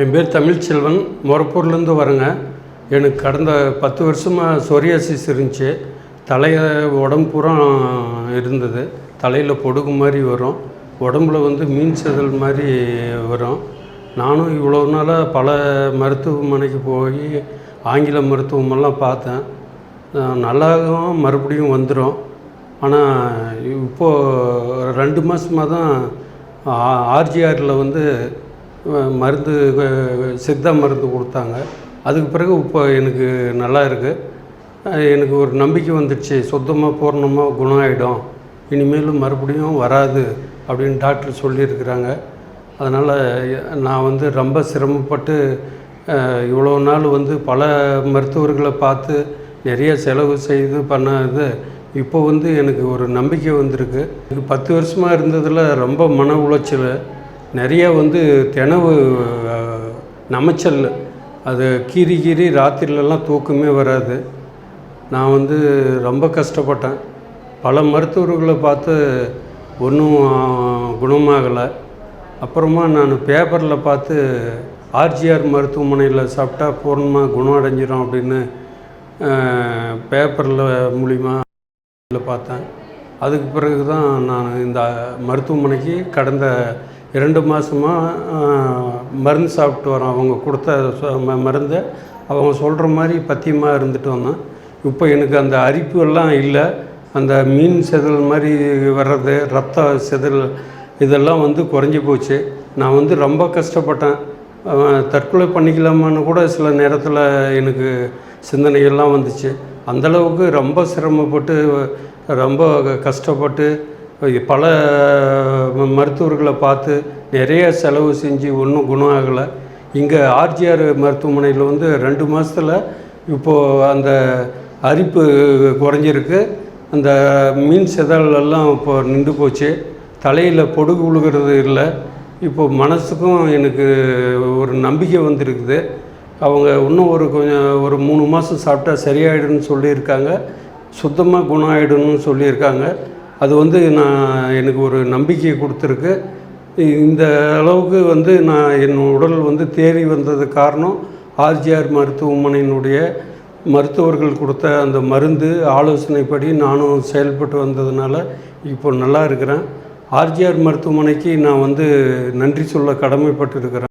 என் பேர் தமிழ்ச்செல்வன், மொரப்பூர்லேருந்து வரேங்க. எனக்கு கடந்த 10 வருஷமாக சொரியாசிஸ் இருந்துச்சு. உடம்பு பூரா இருந்தது. தலையில் பொடுகு மாதிரி வரும், உடம்புல மீன் செதல் மாதிரி வரும். நானும் இவ்வளோ நாளாக பல மருத்துவமனைக்கு போய் ஆங்கில மருத்துவமெல்லாம் பார்த்தேன். நல்லாகும், மறுபடியும் வந்துடும். ஆனால் இப்போது 2 மாதமாக தான் ஆர்ஜிஆரில் மருந்து சித்தா மருந்து கொடுத்தாங்க. அதுக்கு பிறகு இப்போ எனக்கு நல்லா இருக்குது. எனக்கு ஒரு நம்பிக்கை வந்துடுச்சு, சுத்தமாக பூர்ணமாக குணம் ஆகிடும், இனிமேலும் மறுபடியும் வராது அப்படின்னு டாக்டர் சொல்லியிருக்கிறாங்க. அதனால் நான் ரொம்ப சிரமப்பட்டு இவ்வளோ நாள் பல மருத்துவர்களை பார்த்து நிறைய செலவு செய்து பண்ணது. இப்போ எனக்கு ஒரு நம்பிக்கை வந்திருக்கு. இது 10 வருஷமாக இருந்ததில் ரொம்ப மன உளைச்சல், நிறைய தினவு நமைச்சல், அது கீறி ராத்திரிலலாம் தூக்கமே வராது. நான் ரொம்ப கஷ்டப்பட்டேன். பல மருத்துவர்களை பார்த்து ஒன்றும் குணமாகலை. அப்புறமா நான் பேப்பரில் பார்த்து ஆர்ஜிஆர் மருத்துவமனையில் சாப்பிட்டா பூர்ணமாக குணம் அடைஞ்சிடும் அப்படின்னு பேப்பரில் மூலிமா பார்த்தேன். அதுக்கு பிறகு தான் நான் இந்த மருத்துவமனைக்கு கடந்த 2 மாதமாக மருந்து சாப்பிட்டு வரேன். அவங்க கொடுத்த மருந்தை அவங்க சொல்கிற மாதிரி பத்தியமாக இருந்துட்டு வந்தேன். இப்போ எனக்கு அந்த அரிப்பு எல்லாம் இல்லை. அந்த மீன் செதல் மாதிரி வர்றது, ரத்த செதல், இதெல்லாம் குறைஞ்சி போச்சு. நான் ரொம்ப கஷ்டப்பட்டேன். தற்கொலை பண்ணிக்கலாமான்னு கூட சில நேரத்தில் எனக்கு சிந்தனைகள்லாம் வந்துச்சு. அந்தளவுக்கு ரொம்ப சிரமப்பட்டு, ரொம்ப கஷ்டப்பட்டு பல மருத்துவர்களை பார்த்து நிறைய செலவு செஞ்சு ஒன்றும் குணம் ஆகலை. இங்கே ஆர்ஜிஆர் மருத்துவமனையில் 2 மாதத்தில் இப்போது அந்த அரிப்பு குறைஞ்சிருக்கு. அந்த மீன் செதலெல்லாம் இப்போ நின்று போச்சு. தலையில் பொடுகு விழுகிறது இல்லை. இப்போது மனசுக்கும் எனக்கு ஒரு நம்பிக்கை வந்திருக்குது. அவங்க இன்னும் ஒரு 3 மாதம் சாப்பிட்டா சரியாயிடுன்னு சொல்லியிருக்காங்க. சுத்தமாக குணம் ஆகிடுன்னு சொல்லியிருக்காங்க. அது எனக்கு ஒரு நம்பிக்கையை கொடுத்துருக்கு. இந்த அளவுக்கு நான் என் உடல் தேறி வந்தது காரணம் ஆர்ஜிஆர் மருத்துவமனையினுடைய மருத்துவர்கள் கொடுத்த அந்த மருந்து ஆலோசனைப்படி நானும் செயல்பட்டு வந்ததுனால இப்போ நல்லா இருக்கிறேன். ஆர்ஜிஆர் மருத்துவமனைக்கு நான் நன்றி சொல்ல கடமைப்பட்டு இருக்கிறேன்.